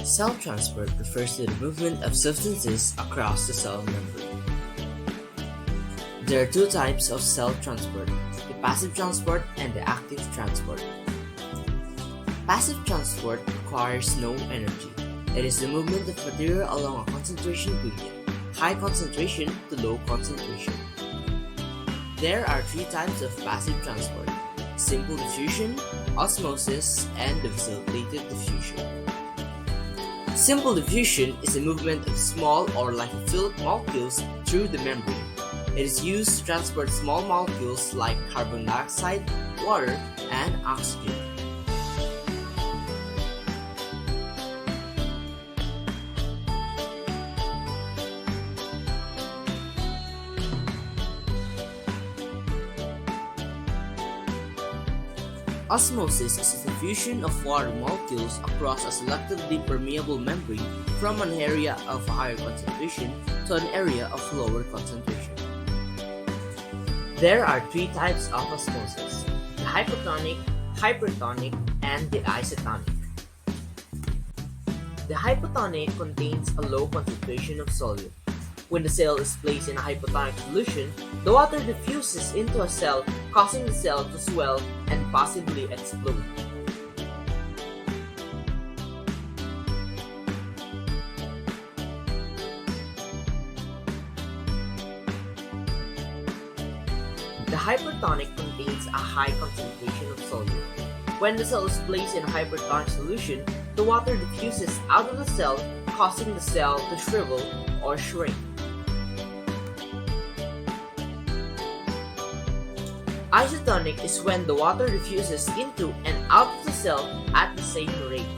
Cell transport refers to the movement of substances across the cell membrane. There are two types of cell transport, the passive transport and the active transport. Passive transport requires no energy. It is the movement of material along a concentration gradient, high concentration to low concentration. There are three types of passive transport: simple diffusion, osmosis, and facilitated diffusion. Simple diffusion is the movement of small or lightly filled molecules through the membrane. It is used to transport small molecules like carbon dioxide, water, and oxygen. Osmosis is the diffusion of water molecules across a selectively permeable membrane from an area of higher concentration to an area of lower concentration. There are three types of osmosis: the hypotonic, hypertonic, and the isotonic. The hypotonic contains a low concentration of solute. When the cell is placed in a hypotonic solution, the water diffuses into a cell, causing the cell to swell and possibly explode. The hypertonic contains a high concentration of solute. When the cell is placed in a hypertonic solution, the water diffuses out of the cell, causing the cell to shrivel or shrink. Isotonic is when the water diffuses into and out of the cell at the same rate.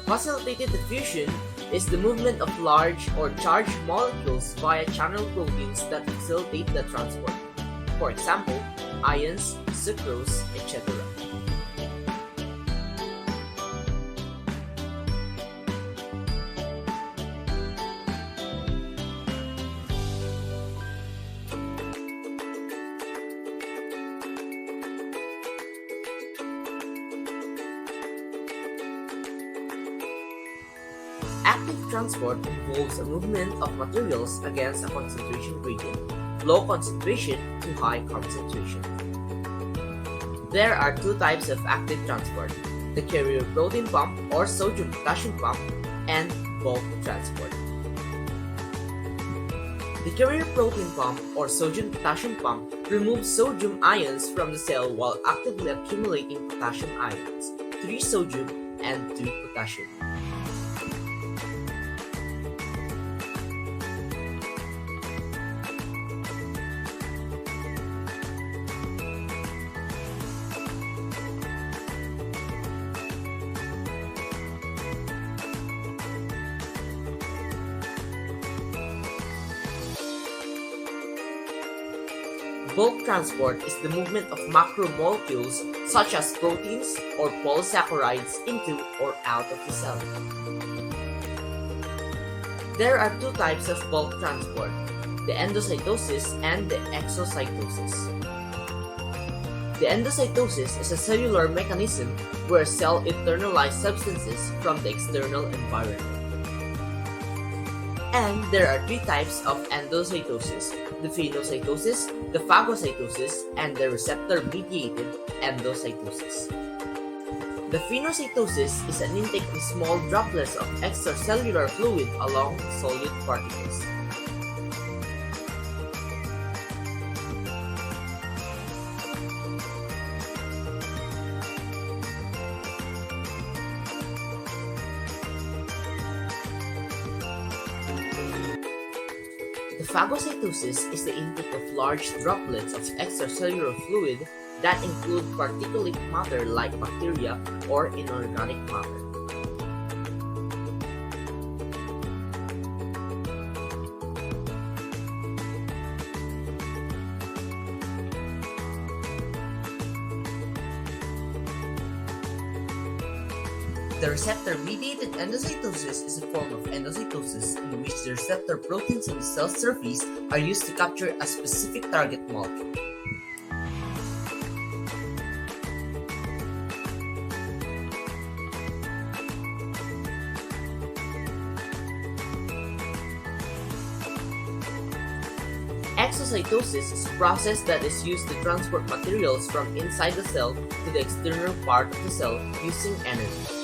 Facilitated diffusion is the movement of large or charged molecules via channel proteins that facilitate the transport. For example, ions, sucrose, etc. Active transport involves a movement of materials against a concentration gradient, low concentration to high concentration. There are two types of active transport: the carrier protein pump or sodium-potassium pump, and bulk transport. The carrier protein pump or sodium-potassium pump removes sodium ions from the cell while actively accumulating potassium ions, 3 sodium and 2 potassium. Bulk transport is the movement of macromolecules such as proteins or polysaccharides into or out of the cell. There are two types of bulk transport: the endocytosis and the exocytosis. The endocytosis is a cellular mechanism where a cell internalizes substances from the external environment. And there are three types of endocytosis: the phagocytosis, the phagocytosis, and the receptor-mediated endocytosis. The phagocytosis is an intake of small droplets of extracellular fluid along with solute particles. The phagocytosis is the intake of large droplets of extracellular fluid that include particulate matter like bacteria or inorganic matter. The receptor-mediated endocytosis is a form of endocytosis in which the receptor proteins on the cell surface are used to capture a specific target molecule. Exocytosis is a process that is used to transport materials from inside the cell to the external part of the cell using energy.